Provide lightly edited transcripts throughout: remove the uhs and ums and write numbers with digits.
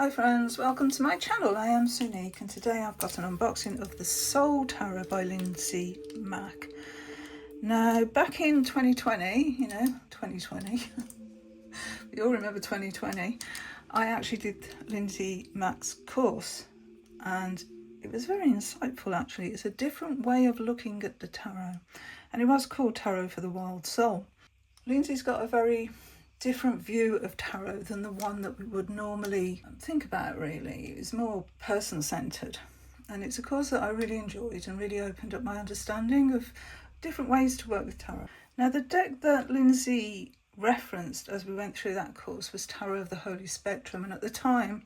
Hi friends, welcome to my channel. I am Sunique and today I've got an unboxing of the Soul Tarot by Lindsay Mack. Now back in 2020, 2020, we all remember 2020, I actually did Lindsay Mack's course and it was very insightful actually. It's a different way of looking at the tarot and it was called Tarot for the Wild Soul. Lindsay's got a very different view of tarot than the one that we would normally think about really. It's more person-centered and it's a course that I really enjoyed and really opened up my understanding of different ways to work with tarot. Now the deck that Lindsay referenced as we went through that course was Tarot of the Holy Spectrum, and at the time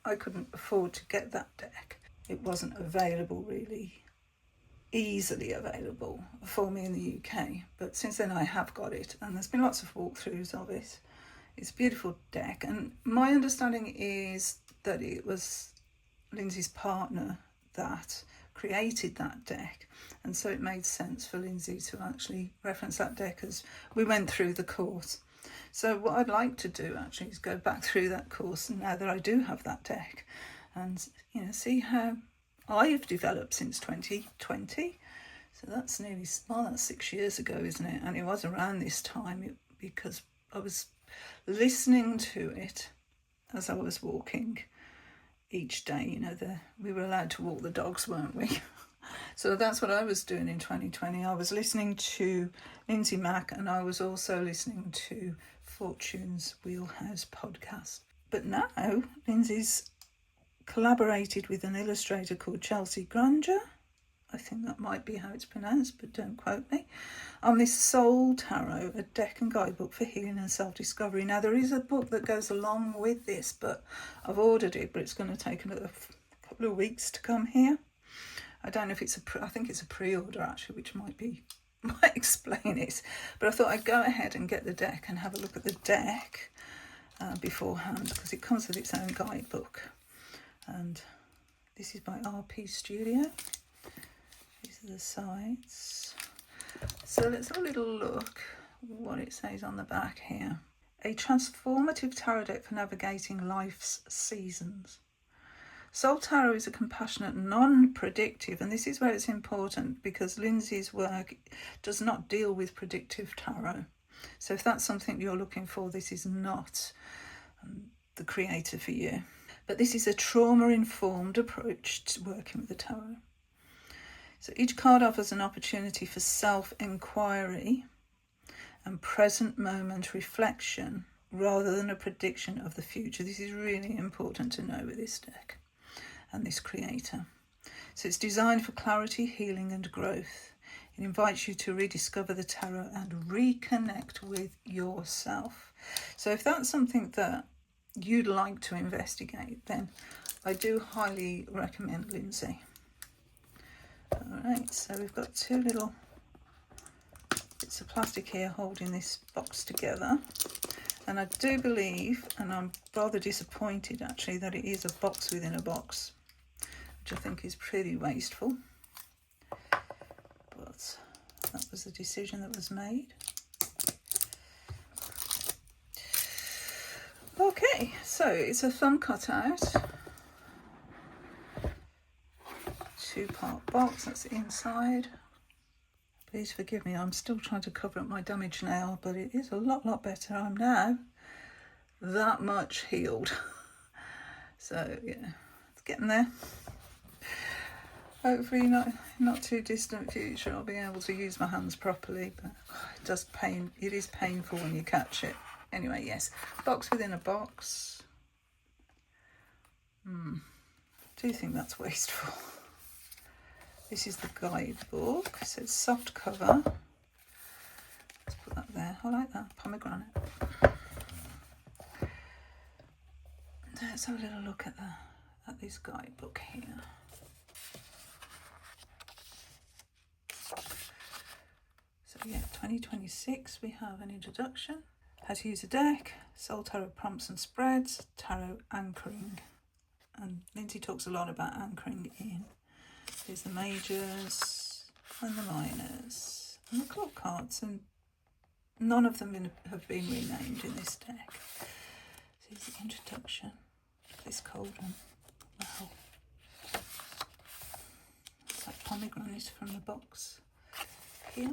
I couldn't afford to get that deck. It wasn't available really easily available for me in the UK, but since then I have got it and there's been lots of walkthroughs of it. It's a beautiful deck and my understanding is that it was Lindsay's partner that created that deck, and so it made sense for Lindsay to actually reference that deck as we went through the course. So what I'd like to do actually is go back through that course now that I do have that deck and see how I've developed since 2020. So that's that's 6 years ago, isn't it? And it was around this time because I was listening to it as I was walking each day. We were allowed to walk the dogs, weren't we? So that's what I was doing in 2020. I was listening to Lindsay Mack and I was also listening to Fortune's Wheelhouse podcast. But now Lindsay's collaborated with an illustrator called Chelsea Granger, I think that might be how it's pronounced, but don't quote me, on this Soul Tarot, a deck and guidebook for healing and self-discovery. Now there is a book that goes along with this, but I've ordered it, but it's going to take another couple of weeks to come here. I don't know if I think it's a pre-order actually, which might explain it, but I thought I'd go ahead and get the deck and have a look at the deck beforehand, because it comes with its own guidebook. And this is by RP Studio. These are the sides. So let's have a little look what it says on the back here. A transformative tarot deck for navigating life's seasons. Soul Tarot is a compassionate, non-predictive, and this is where it's important because Lindsay's work does not deal with predictive tarot. So if that's something you're looking for, this is not the creator for you. But this is a trauma-informed approach to working with the tarot. So each card offers an opportunity for self-inquiry and present moment reflection rather than a prediction of the future. This is really important to know with this deck and this creator. So it's designed for clarity, healing and growth. It invites you to rediscover the tarot and reconnect with yourself. So if that's something that you'd like to investigate, then I do highly recommend Lindsay. Alright, so we've got two little bits of plastic here holding this box together, and I do believe, and I'm rather disappointed actually, that it is a box within a box, which I think is pretty wasteful, but that was the decision that was made. Okay, so it's a thumb cutout, two-part box, that's the inside. Please forgive me, I'm still trying to cover up my damaged nail, but it is a lot better. I'm now that much healed. So yeah, it's getting there. Hopefully not too distant future I'll be able to use my hands properly, but it is painful when you catch it. Anyway, yes, box within a box. Do you think that's wasteful? This is the guidebook. So it's soft cover. Let's put that there. I like that, pomegranate. Let's have a little look at this guidebook here. So yeah, 2026 we have an introduction. How to use a deck, Soul Tarot prompts and spreads, tarot anchoring. And Lindsay talks a lot about anchoring in. Here's the majors and the minors and the clock cards, and none of them have been renamed in this deck. So here's the introduction. this cauldron. Wow. It's like pomegranate from the box here.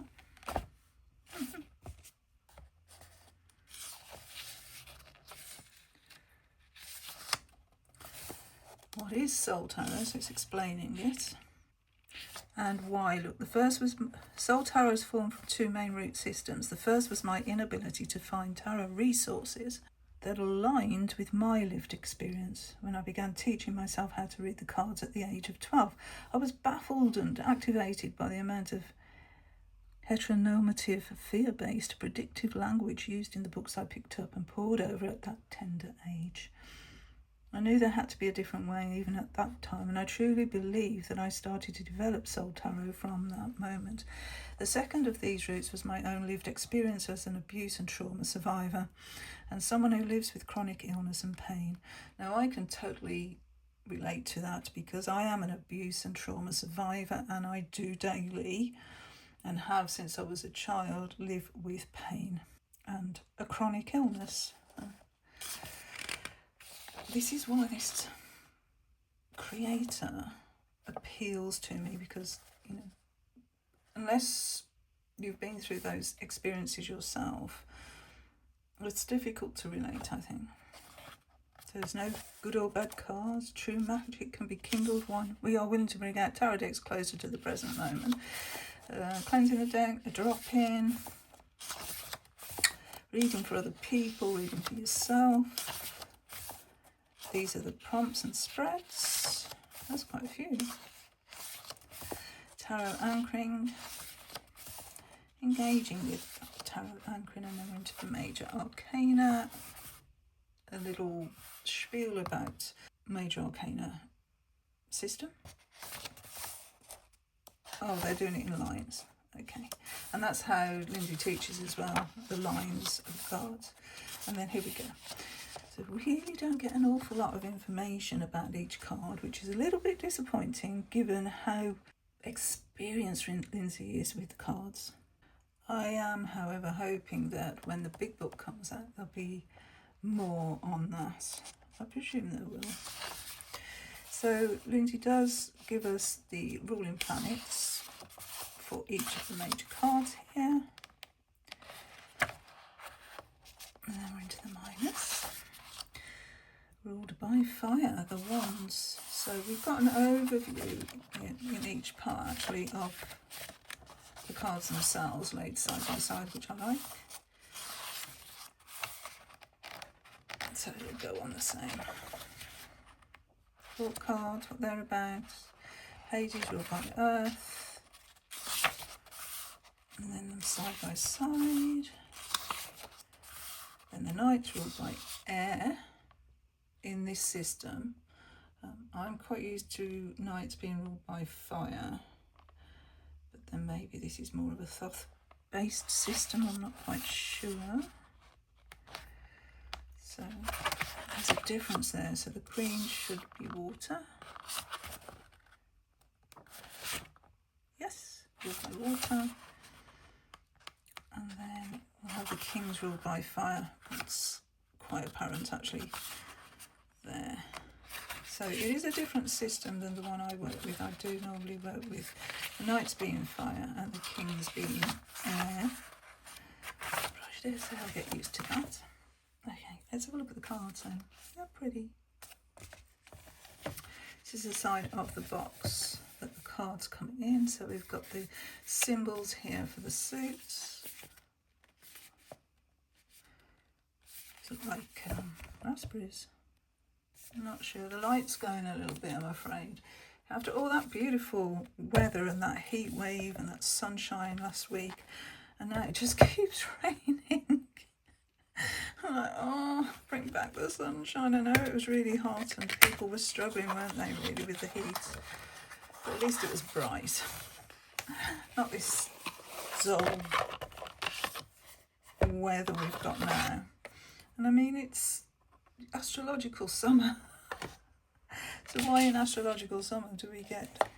What is soul tarot? So it's explaining it. And why. Look, the first was, soul tarot is formed from two main root systems. The first was my inability to find tarot resources that aligned with my lived experience. When I began teaching myself how to read the cards at the age of 12, I was baffled and activated by the amount of heteronormative, fear-based, predictive language used in the books I picked up and pored over at that tender age. I knew there had to be a different way even at that time, and I truly believe that I started to develop soul tarot from that moment. The second of these roots was my own lived experience as an abuse and trauma survivor and someone who lives with chronic illness and pain. Now, I can totally relate to that because I am an abuse and trauma survivor, and I do daily, and have since I was a child, live with pain and a chronic illness. This is why this creator appeals to me, because, you know, unless you've been through those experiences yourself, it's difficult to relate, I think. There's no good or bad cards. True magic can be kindled when we are willing to bring out tarot decks closer to the present moment. Cleansing the deck, a drop-in, reading for other people, reading for yourself. These are the prompts and spreads. That's quite a few. Tarot anchoring. Engaging with tarot anchoring, and then we're into the major arcana. A little spiel about major arcana system. Oh, they're doing it in lines. Okay. And that's how Lindsay teaches as well, the lines of cards. And then here we go. So we really don't get an awful lot of information about each card, which is a little bit disappointing given how experienced Lindsay is with the cards. I am, however, hoping that when the big book comes out, there'll be more on that. I presume there will. So Lindsay does give us the ruling planets for each of the major cards here. And then we're into the minors. Ruled by fire, the wands. So we've got an overview in each part, actually, of the cards themselves laid side by side, which I like. So it'll go on the same. Thought cards, what they're about. Pages ruled by earth. And then them side by side. Then the knights ruled by air. In this system, I'm quite used to knights being ruled by fire, but then maybe this is more of a Thoth-based system, I'm not quite sure. So there's a difference there. So the queen should be water. Yes, ruled by water. And then we'll have the kings ruled by fire. It's quite apparent actually there. So it is a different system than the one I work with. I do normally work with the knights being fire and the kings being air. So I'll get used to that. Okay, let's have a look at the cards then. They're pretty. This is the side of the box that the cards come in. So we've got the symbols here for the suits. Look like raspberries. I'm not sure. The light's going a little bit, I'm afraid. After all that beautiful weather and that heat wave and that sunshine last week, and now it just keeps raining. I'm like, oh, bring back the sunshine. I know it was really hot and people were struggling, weren't they, really, with the heat. But at least it was bright. Not this dull weather we've got now. And I mean, it's astrological summer. So why in astrological summer do we get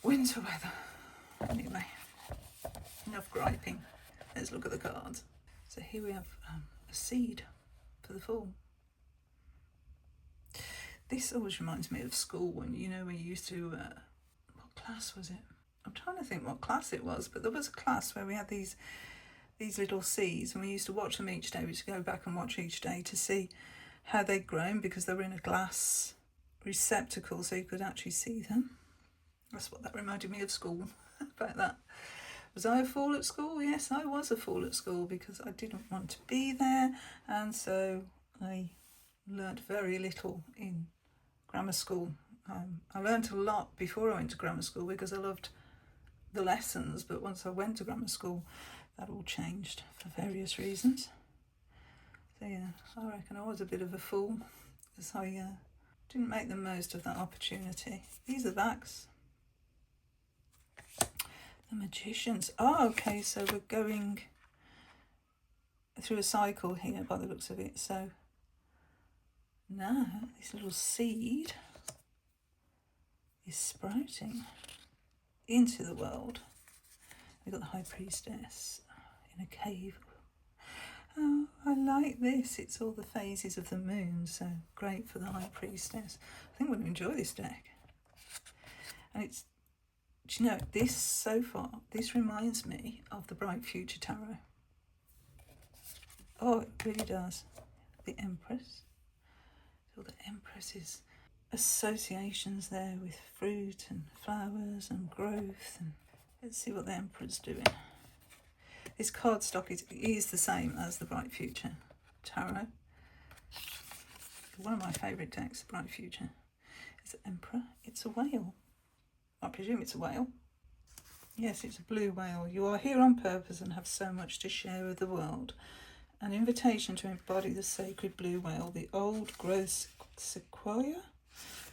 winter weather? Anyway, enough griping. Let's look at the cards. So here we have a seed for the fall. This always reminds me of school when, you know, we used to, what class was it? I'm trying to think what class it was, but there was a class where we had these little seeds, and we used to watch them each day. We used to go back and watch each day to see how they'd grown, because they were in a glass receptacle so you could actually see them. That's what that reminded me of school about that. Was I a fool at school? Yes, I was a fool at school because I didn't want to be there, and so I learnt very little in grammar school. I learnt a lot before I went to grammar school because I loved the lessons, but once I went to grammar school, that all changed for various reasons. So yeah, I reckon I was a bit of a fool because I didn't make the most of that opportunity. These are backs. The Magicians. Oh, okay, so we're going through a cycle here by the looks of it. So now this little seed is sprouting into the world. We've got the High Priestess in a cave. Oh, I like this. It's all the phases of the moon, so great for the High Priestess. I think we're going to enjoy this deck. And it's, do you know, this so far, this reminds me of the Bright Future Tarot. Oh, it really does. The Empress. So the Empress's associations there with fruit and flowers and growth. And let's see what the Emperor's doing. This cardstock is the same as the Bright Future Tarot. One of my favourite decks, the Bright Future, is the Emperor. It's a whale. I presume it's a whale. Yes, it's a blue whale. You are here on purpose and have so much to share with the world. An invitation to embody the sacred blue whale, the old growth sequoia,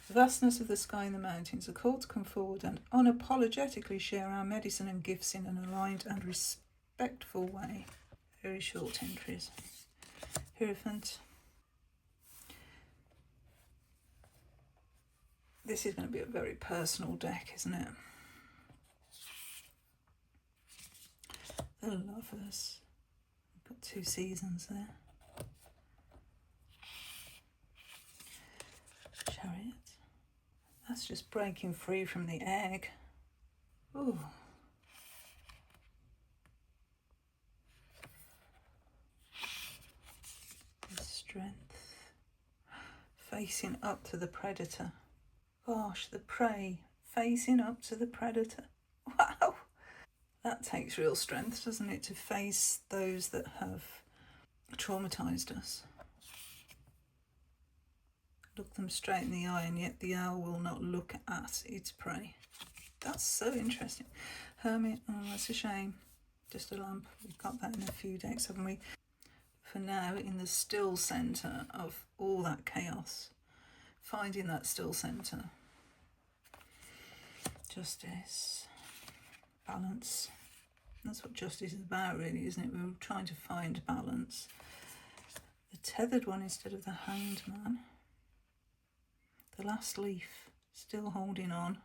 the vastness of the sky and the mountains, a call to come forward and unapologetically share our medicine and gifts in an aligned and respectful way. Very short entries. Hierophant. This is going to be a very personal deck, isn't it? The Lovers. We've got 2 seasons there. Chariot. That's just breaking free from the egg. Ooh. Strength. Facing up to the predator. Gosh, the prey facing up to the predator. Wow. That takes real strength, doesn't it, to face those that have traumatized us. Look them straight in the eye, and yet the owl will not look at its prey. That's so interesting. Hermit, oh, that's a shame. Just a lamp. We've got that in a few decks, haven't we? For now, in the still centre of all that chaos, finding that still centre. Justice. Balance. That's what justice is about, really, isn't it? We're trying to find balance. The tethered one instead of the hanged man. The last leaf, still holding on.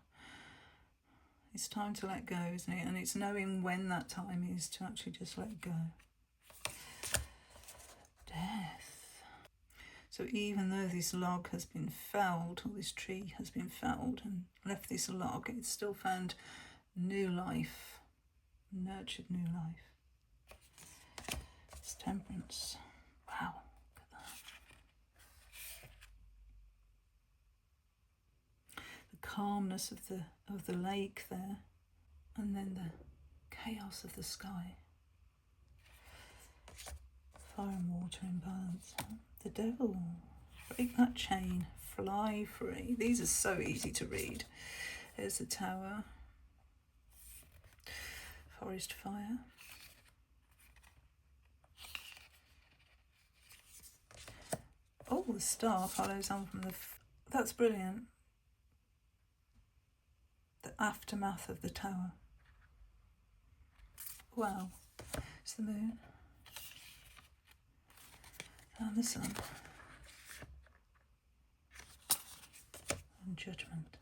It's time to let go, isn't it? And it's knowing when that time is to actually just let go. Death. So even though this log has been felled, or this tree has been felled and left this log, it's still found new life, nurtured new life. It's Temperance. Wow, look at that. The calmness of the lake there, and then the chaos of the sky. Fire and water in balance. The Devil. Break that chain. Fly free. These are so easy to read. There's the Tower. Forest fire. Oh, the star follows on from the... That's brilliant. The aftermath of the Tower. Wow. It's the moon. And the sun. And judgment.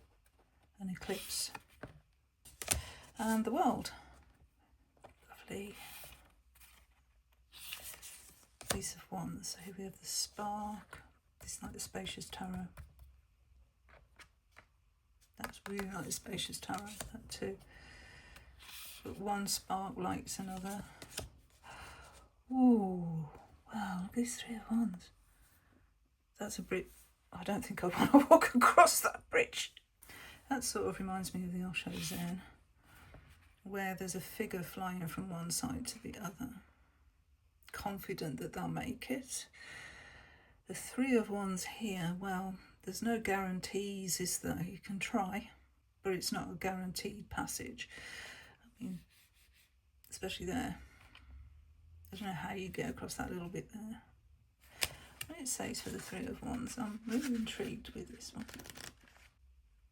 An eclipse. And the world. Lovely. Ace of Wands. So here we have the spark. This is like the Spacious Tarot. That's really like the Spacious Tarot, that too. But one spark lights another. Ooh, wow, look at these Three of Wands. That's a bridge. I don't think I'd want to walk across that bridge. That sort of reminds me of the Osho Zen, where there's a figure flying from one side to the other, confident that they'll make it. The Three of Wands here, well, there's no guarantees, is there? You can try, but it's not a guaranteed passage. I mean, especially there. I don't know how you get across that little bit there. What it says for the Three of Wands, I'm really intrigued with this one.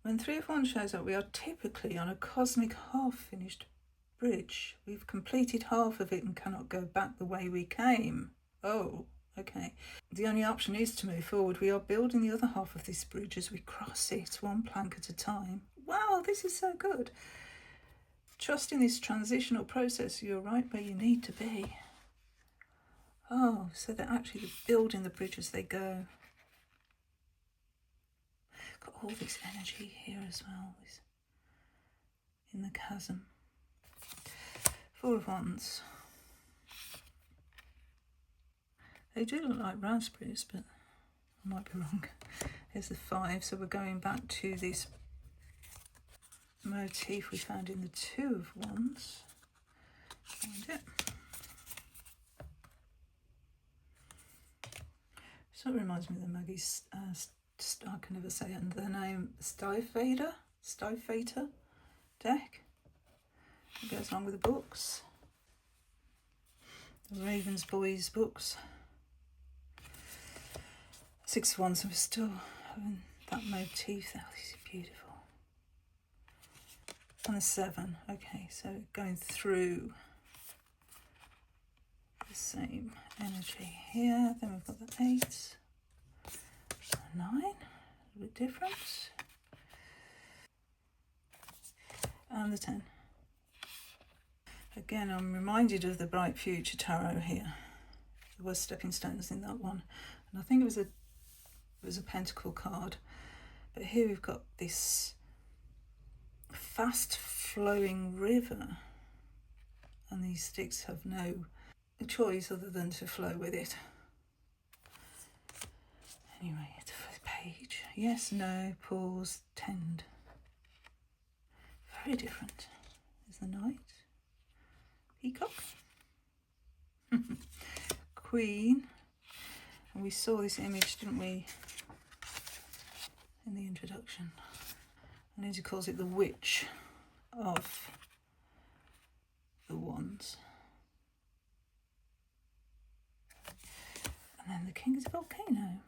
When Three of Wands shows up, we are typically on a cosmic half-finished bridge. We've completed half of it and cannot go back the way we came. Oh, okay. The only option is to move forward. We are building the other half of this bridge as we cross it, one plank at a time. Wow, this is so good. Trust in this transitional process. You're right where you need to be. Oh, so they're actually building the bridge as they go. Got all this energy here as well, this in the chasm. Four of Wands. They do look like raspberries, but I might be wrong. Here's the Five, so we're going back to this motif we found in the Two of Wands. Find it. Sort of reminds me of the Maggie's, I can never say it under their name, Styfader deck. It goes along with the books. The Ravens Boys books. Six of Wands, and we're still having that motif there. Oh, this is beautiful. And the Seven. Okay, so going through the same energy here. Then we've got the Eight, the Nine, a little bit different, and the 10. Again, I'm reminded of the Bright Future Tarot here. There was stepping stones in that one, and I think it was a Pentacle card. But here we've got this fast flowing river, and these sticks have no choice other than to flow with it. Anyway, it's a page. Yes, no, pause, tend. Very different. There's the Knight. Peacock. Queen. And we saw this image, didn't we, in the introduction. And Lindsay calls it the Witch of the Wands. And then the King is a volcano,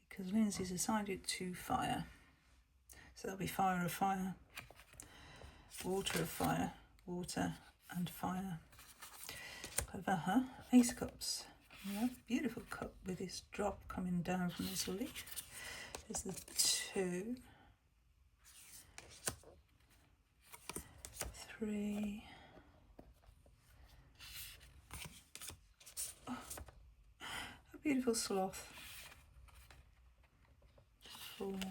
because Lindsay's assigned it to fire. So there'll be fire of fire, water of fire, water and fire. Clever, huh? Ace of Cups. We have a beautiful cup with this drop coming down from this leaf. There's the Two, 3. Beautiful sloth. 4. So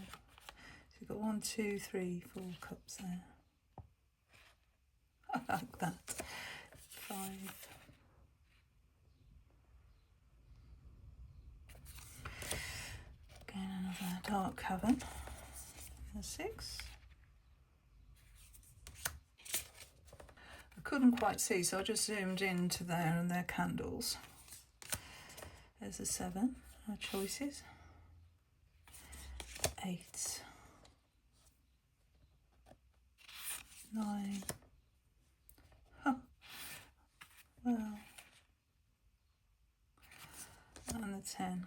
you've got 1, 2, 3, 4 cups there. I like that. 5. Again, another dark cavern. 6. I couldn't quite see, so I just zoomed into there and their candles. There's a 7, our choices. 8, 9. Oh, well. And the 10.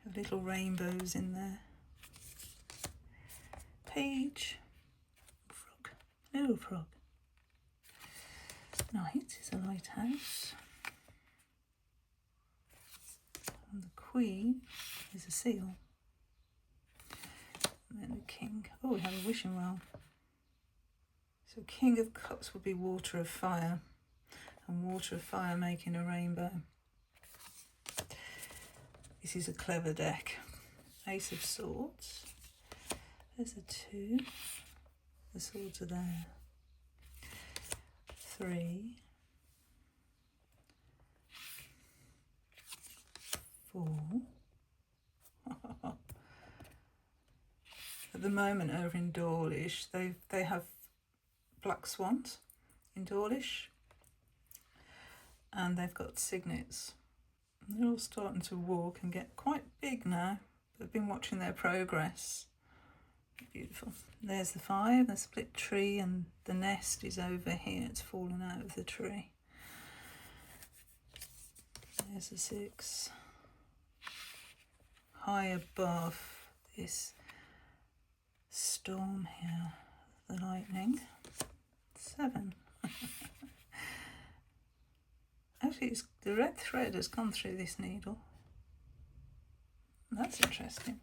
Have little rainbows in there. Page. Frog. Little frog. Knight is a lighthouse. And the Queen is a seal. And then the King. Oh, we have a wishing well. So King of Cups would be water of fire. And water of fire making a rainbow. This is a clever deck. Ace of Swords. There's a 2. The swords are there. 3. 4. At the moment over in Dawlish, they have black swans in Dawlish, and they've got cygnets. They're all starting to walk and get quite big now. I've been watching their progress. Beautiful. There's the 5, the split tree, and the nest is over here. It's fallen out of the tree. There's the 6. High above this storm here, the lightning. 7. Actually, the red thread has gone through this needle. That's interesting.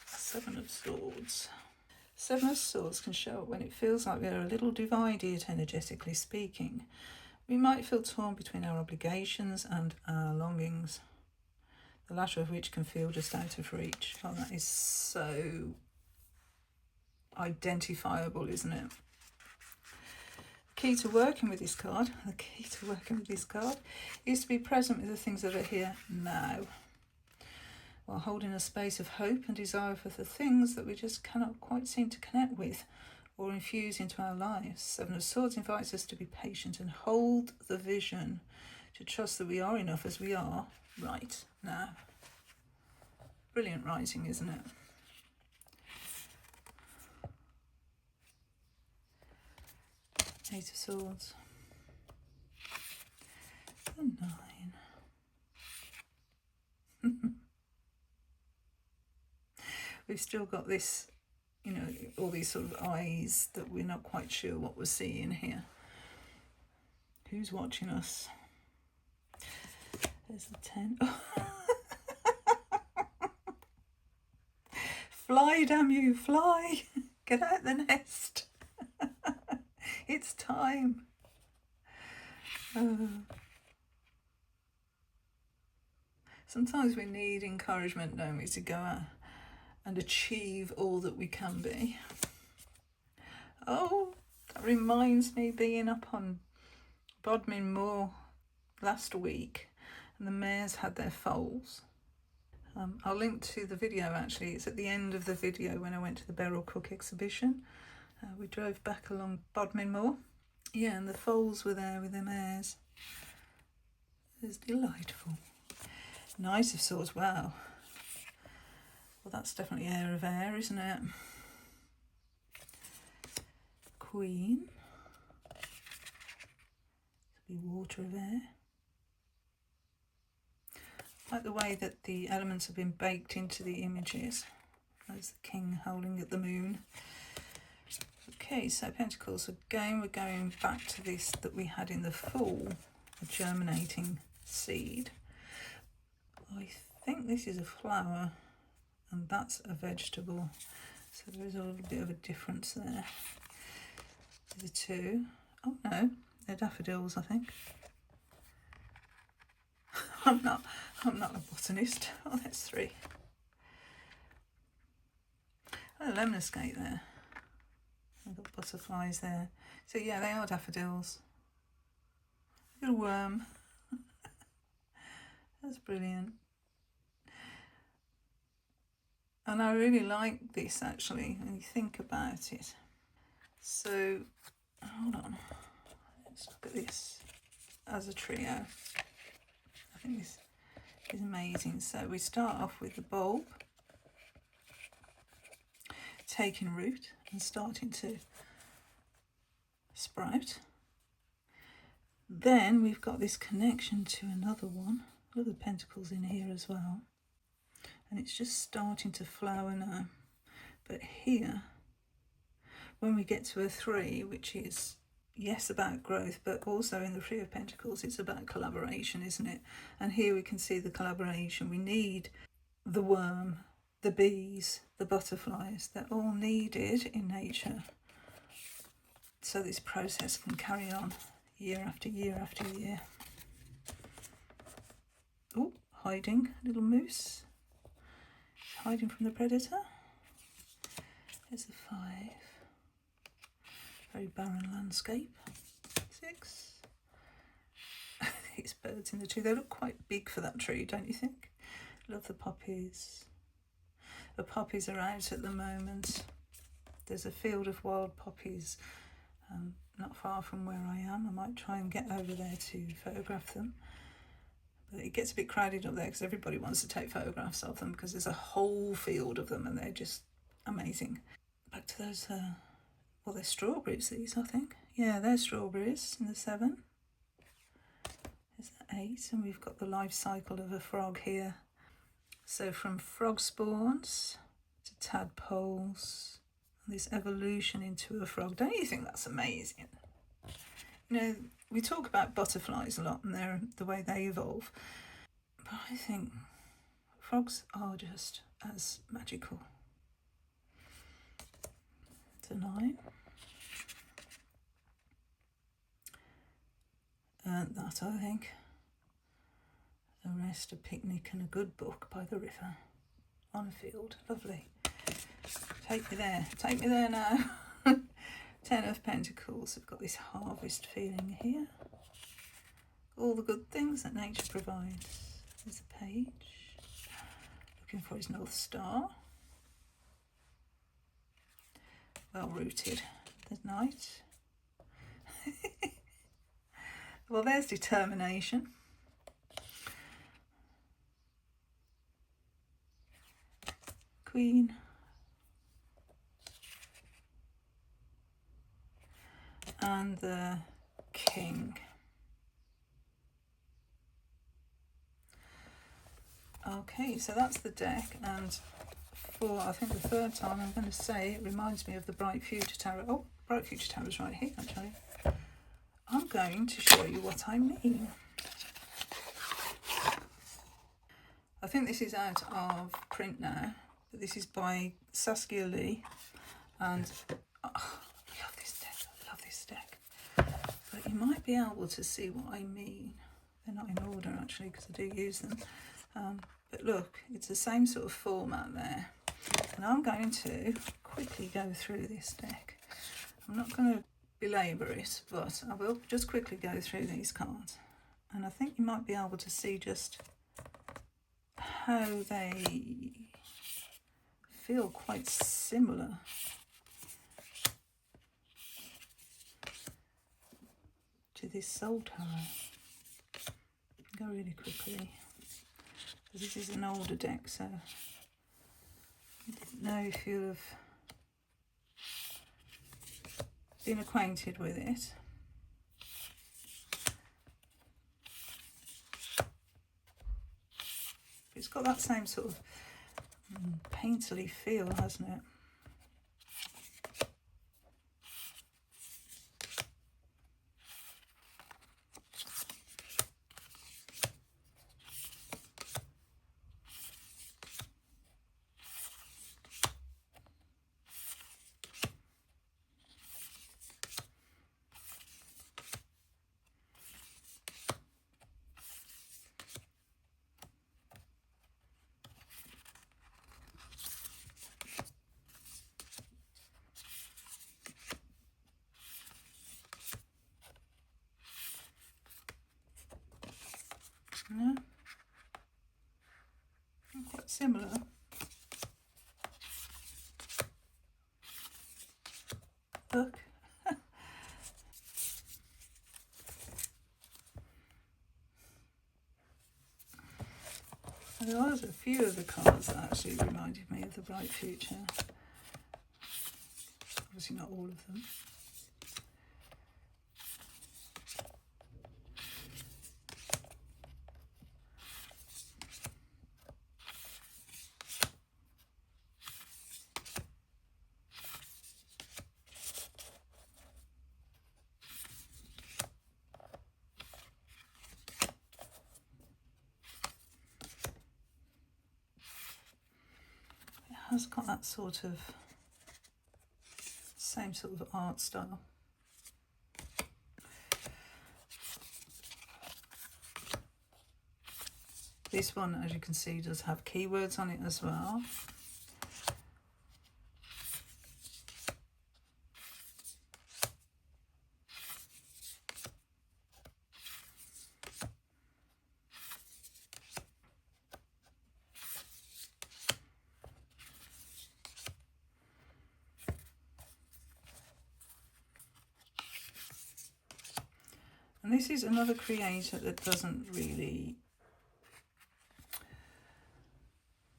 7 of Swords. 7 of Swords can show up when it feels like we're a little divided, energetically speaking. We might feel torn between our obligations and our longings, the latter of which can feel just out of reach. Oh, that is so identifiable, isn't it? The key to working with this card is to be present with the things that are here now, while holding a space of hope and desire for the things that we just cannot quite seem to connect with or infuse into our lives. 7 of Swords invites us to be patient and hold the vision, to trust that we are enough as we are right now. Brilliant writing, isn't it? Eight of Swords. A 9. We've still got this, you know, all these sort of eyes that we're not quite sure what we're seeing here. Who's watching us? There's the 10. Fly, damn you, fly. Get out the nest. It's time. Sometimes we need encouragement, don't we, to go out and achieve all that we can be. Oh, that reminds me, being up on Bodmin Moor last week, and the mares had their foals. I'll link to the video, actually. It's at the end of the video when I went to the Beryl Cook exhibition. We drove back along Bodmin Moor. Yeah, and the foals were there with their mares. It was delightful. Knight of Swords, wow. Well, that's definitely air of air, isn't it? Queen. It'll be water of air. I like the way that the elements have been baked into the images. There's the king holding at the moon. Okay, so Pentacles, again we're going back to this that we had in the fall, a germinating seed. I think this is a flower and that's a vegetable, so there is a little bit of a difference there. There's a 2. Oh no, they're daffodils, I think. I'm not a botanist. Oh, that's 3. Oh, a lemniscate there. I've got butterflies there. So yeah, they are daffodils. Look at a worm. That's brilliant. And I really like this, actually, when you think about it. So, hold on. Let's look at this as a trio. I think this is amazing. So we start off with the bulb taking root and starting to sprout. Then we've got this connection to another one. Look at the pentacles in here as well. And it's just starting to flower now. But here, when we get to a 3, which is, yes, about growth, but also in the 3 of Pentacles, it's about collaboration, isn't it? And here we can see the collaboration. We need the worm, the bees, the butterflies. They're all needed in nature, so this process can carry on year after year after year. Oh, hiding, little moose, hiding from the predator. There's a 5. Very barren landscape. 6. These birds in the tree, they look quite big for that tree, don't you think? Love the poppies. The poppies are out at the moment. There's a field of wild poppies not far from where I am. I might try and get over there to photograph them. But it gets a bit crowded up there because everybody wants to take photographs of them because there's a whole field of them and they're just amazing. Back to those, well, they're strawberries, these, I think. Yeah, they're strawberries in the 7. There's the 8, and we've got the life cycle of a frog here. So from frog spawns to tadpoles, and this evolution into a frog. Don't you think that's amazing? You know, we talk about butterflies a lot and the way they evolve, but I think frogs are just as magical. To 9. And that, I think. The rest, a picnic and a good book by the river on a field. Lovely. Take me there now. 10 of Pentacles. We've got this harvest feeling here. All the good things that nature provides. There's a page. Looking for his North Star. Well rooted. The Knight. Well, there's determination. Queen. And the King. Okay, so that's the deck, and for I think the 3rd time I'm going to say it reminds me of the Bright Future Tarot. Oh, Bright Future Tarot is right here actually. I'm going to show you what I mean. I think this is out of print now, but this is by Saskia Lee, and I love this deck. But you might be able to see what I mean. They're not in order actually because I do use them. But look, it's the same sort of format there. And I'm going to quickly go through this deck. I'm not going to belabour it, but I will just quickly go through these cards. And I think you might be able to see just how they feel quite similar. To this Soul Tarot. Go really quickly. This is an older deck, so I didn't know if you'll have been acquainted with it. It's got that same sort of painterly feel, hasn't it? Yeah, quite similar. Look. There was a few of the cards that actually reminded me of the Bright Future. Obviously not all of them. Has got that sort of same sort of art style. This one, as you can see, does have keywords on it as well. And this is another creator that doesn't really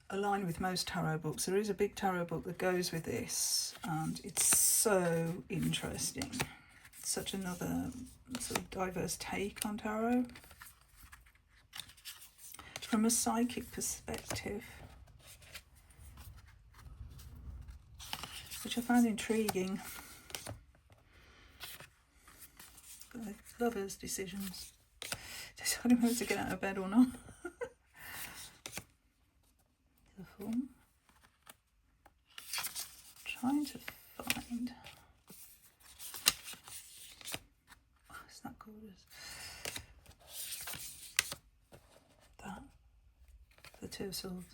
align with most tarot books. There is a big tarot book that goes with this, and it's so interesting. It's such another sort of diverse take on tarot from a psychic perspective, which I found intriguing. Lovers' decisions. Deciding whether to get out of bed or not. Trying to find. Oh, isn't that gorgeous? That. The Two of Swords.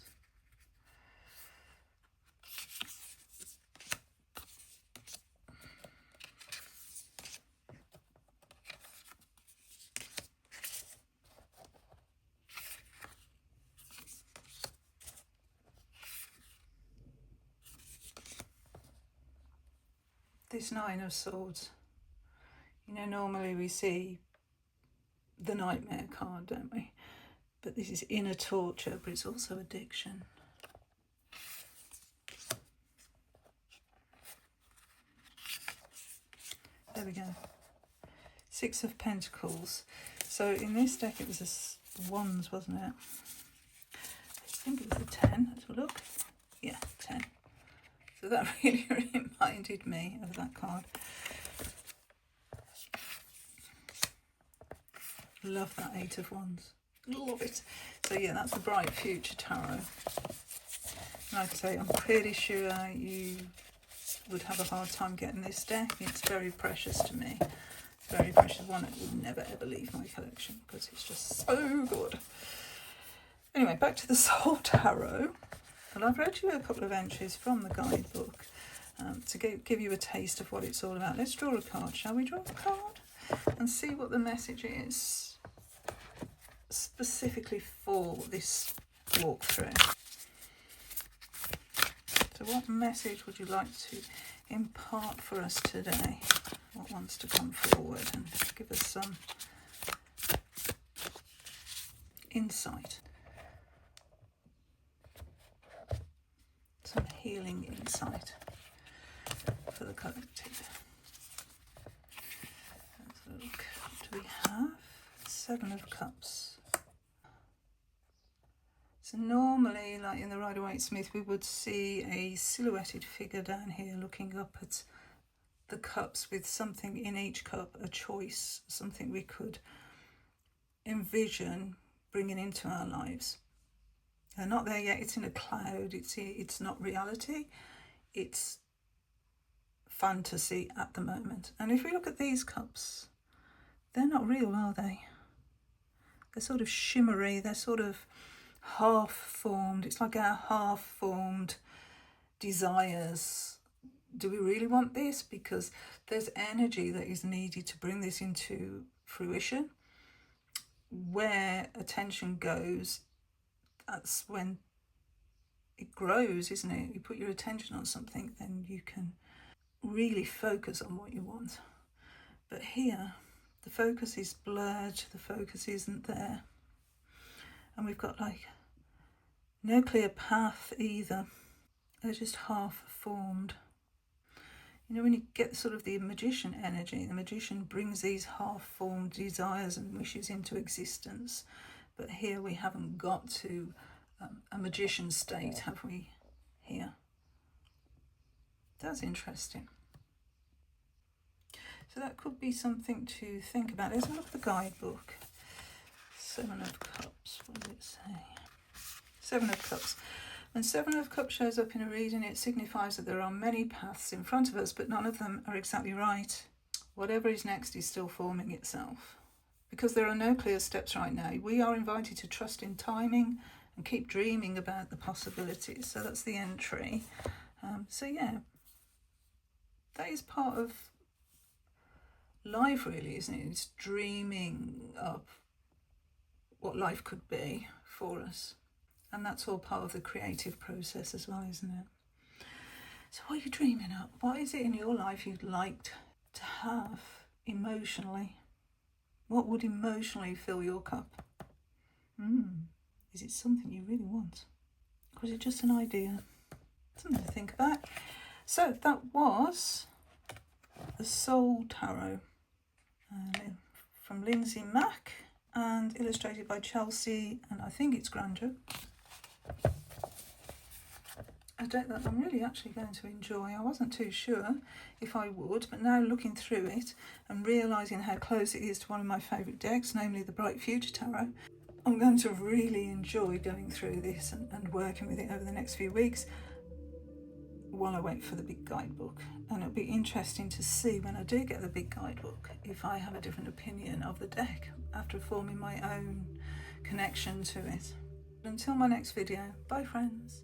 This Nine of Swords, you know, normally we see the Nightmare card, don't we? But this is inner torture, but it's also addiction. There we go. Six of Pentacles. So in this deck it was a Wands, wasn't it? I think it was a 10. Let's have a look. Yeah, 10. So that really reminded me of that card. Love that Eight of Wands. Love it. So yeah, that's the Bright Future Tarot. Like I say, I'm pretty sure you would have a hard time getting this deck. It's very precious to me. Very precious one. It would never ever leave my collection because it's just so good. Anyway, back to the Soul Tarot. Well, I've read you a couple of entries from the guidebook to give you a taste of what it's all about. Let's draw a card. Shall we draw a card and see what the message is specifically for this walkthrough? So what message would you like to impart for us today? What wants to come forward and give us some insight? Some healing insight for the collective. Let's look. What do we have? Seven of Cups. So normally, like in the Rider-Waite-Smith, we would see a silhouetted figure down here looking up at the cups with something in each cup, a choice, something we could envision bringing into our lives. They're not there yet. It's in a cloud. It's not reality. It's fantasy at the moment. And if we look at these cups, they're not real, are they? They're sort of shimmery. They're sort of half-formed. It's like our half-formed desires. Do we really want this? Because there's energy that is needed to bring this into fruition. Where attention goes, that's when it grows, isn't it? You put your attention on something, then you can really focus on what you want. But here, the focus is blurred, the focus isn't there. And we've got like no clear path either. They're just half formed. You know, when you get sort of the magician energy, the magician brings these half-formed desires and wishes into existence. But here we haven't got to a magician state, have we, here? That's interesting. So that could be something to think about. Let's look at the guidebook. Seven of Cups, what does it say? Seven of Cups. When Seven of Cups shows up in a reading, it signifies that there are many paths in front of us, but none of them are exactly right. Whatever is next is still forming itself. because there are no clear steps right now. We are invited to trust in timing and keep dreaming about the possibilities. So that's the entry. So yeah, that is part of life really, isn't it? It's dreaming up what life could be for us. And that's all part of the creative process as well, isn't it? So what are you dreaming up? What is it in your life you'd like to have emotionally? What would emotionally fill your cup? Is it something you really want? Or is it just an idea? Something to think about. So that was the Soul Tarot from Lindsay Mack and illustrated by Chelsea, and I think it's Grandeur. A deck that I'm really actually going to enjoy. I wasn't too sure if I would, but now looking through it and realising how close it is to one of my favourite decks, namely the Bright Future Tarot, I'm going to really enjoy going through this and working with it over the next few weeks while I wait for the big guidebook. And it'll be interesting to see when I do get the big guidebook if I have a different opinion of the deck after forming my own connection to it. Until my next video, bye friends.